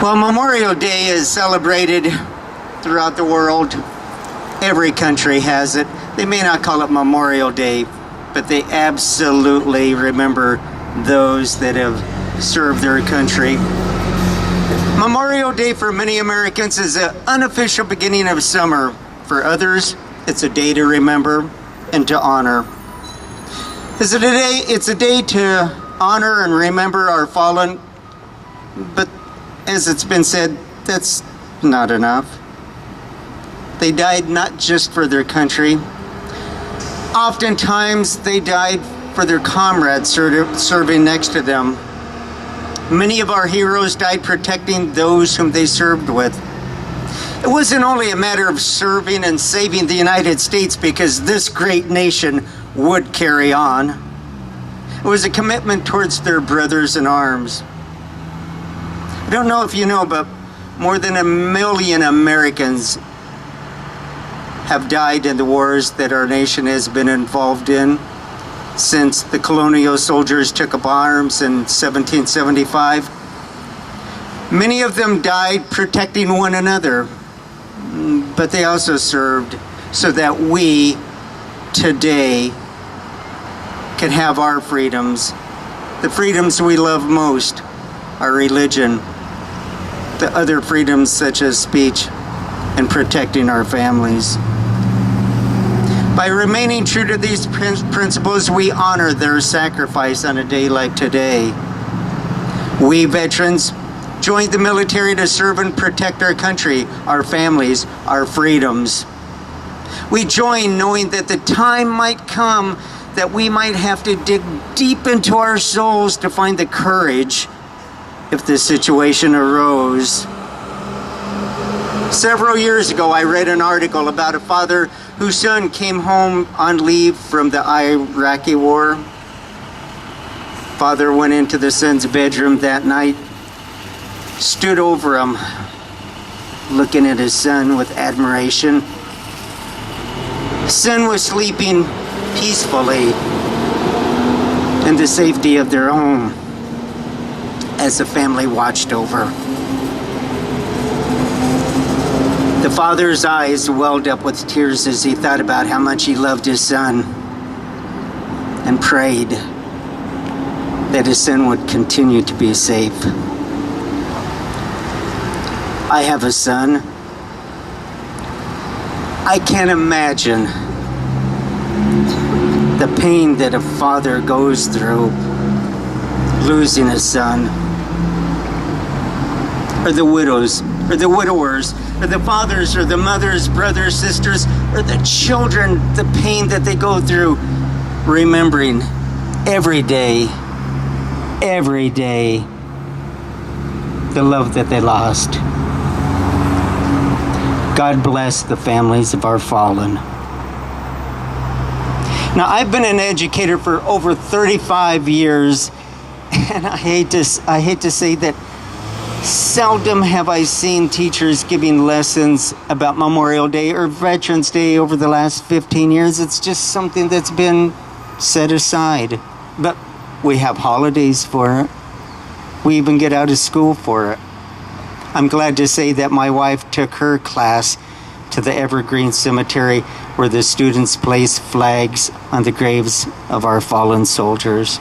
Well, Memorial Day is celebrated throughout the world. Every country has it. They may not call it Memorial Day, but they absolutely remember those that have served their country. Memorial Day for many Americans is an unofficial beginning of summer. For others, it's a day to remember and to honor. It's a day to honor and remember our fallen, but as it's been said, that's not enough. They died not just for their country. Oftentimes, they died for their comrades serving next to them. Many of our heroes died protecting those whom they served with. It wasn't only a matter of serving and saving the United States because this great nation would carry on. It was a commitment towards their brothers in arms. I don't know if you know, but more than 1 million Americans have died in the wars that our nation has been involved in since the colonial soldiers took up arms in 1775. Many of them died protecting one another, but they also served so that we today can have our freedoms, the freedoms we love most, our religion, the other freedoms such as speech, and protecting our families. By remaining true to these principles, we honor their sacrifice on a day like today. We veterans joined the military to serve and protect our country, our families, our freedoms. We join knowing that the time might come that we might have to dig deep into our souls to find the courage if the situation arose. Several years ago, I read an article about a father whose son came home on leave from the Iraqi war. Father went into the son's bedroom that night, stood over him, looking at his son with admiration. Son was sleeping peacefully in the safety of their home as the family watched over. The father's eyes welled up with tears as he thought about how much he loved his son and prayed that his son would continue to be safe. I have a son. I can't imagine the pain that a father goes through losing a son, or the widows, or the widowers, or the fathers, or the mothers, brothers, sisters, or the children, the pain that they go through, remembering every day, the love that they lost. God bless the families of our fallen. Now, I've been an educator for over 35 years, and I hate to say that seldom have I seen teachers giving lessons about Memorial Day or Veterans Day over the last 15 years. It's just something that's been set aside. But we have holidays for it. We even get out of school for it. I'm glad to say that my wife took her class to the Evergreen Cemetery where the students place flags on the graves of our fallen soldiers.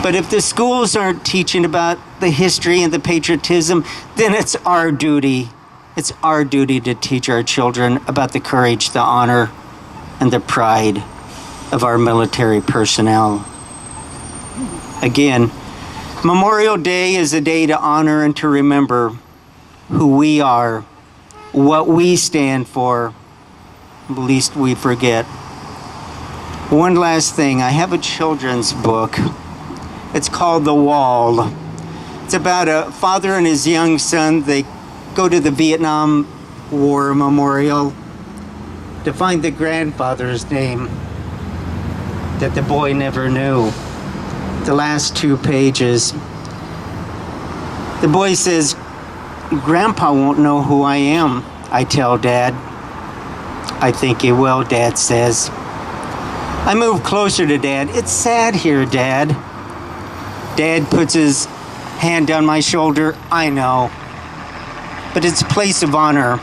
But if the schools aren't teaching about the history and the patriotism, then it's our duty. It's our duty to teach our children about the courage, the honor, and the pride of our military personnel. Again, Memorial Day is a day to honor and to remember who we are, what we stand for, lest we forget. One last thing, I have a children's book. It's called The Wall. It's about a father and his young son. They go to the Vietnam War Memorial to find the grandfather's name that the boy never knew. The last 2 pages. The boy says, "Grandpa won't know who I am," I tell Dad. "I think he will," Dad says. I move closer to Dad. "It's sad here, Dad." Dad puts his hand on my shoulder, I know. But it's a place of honor.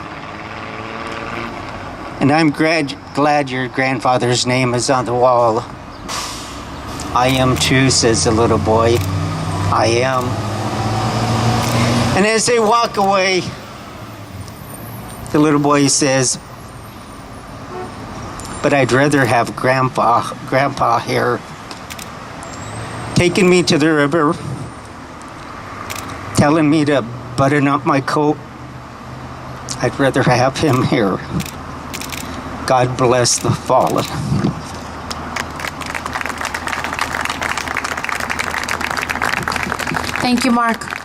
And I'm glad your grandfather's name is on the wall. I am too, says the little boy. I am. And as they walk away, the little boy says, but I'd rather have Grandpa here, taking me to the river, telling me to button up my coat. I'd rather have him here. God bless the fallen. Thank you, Mark.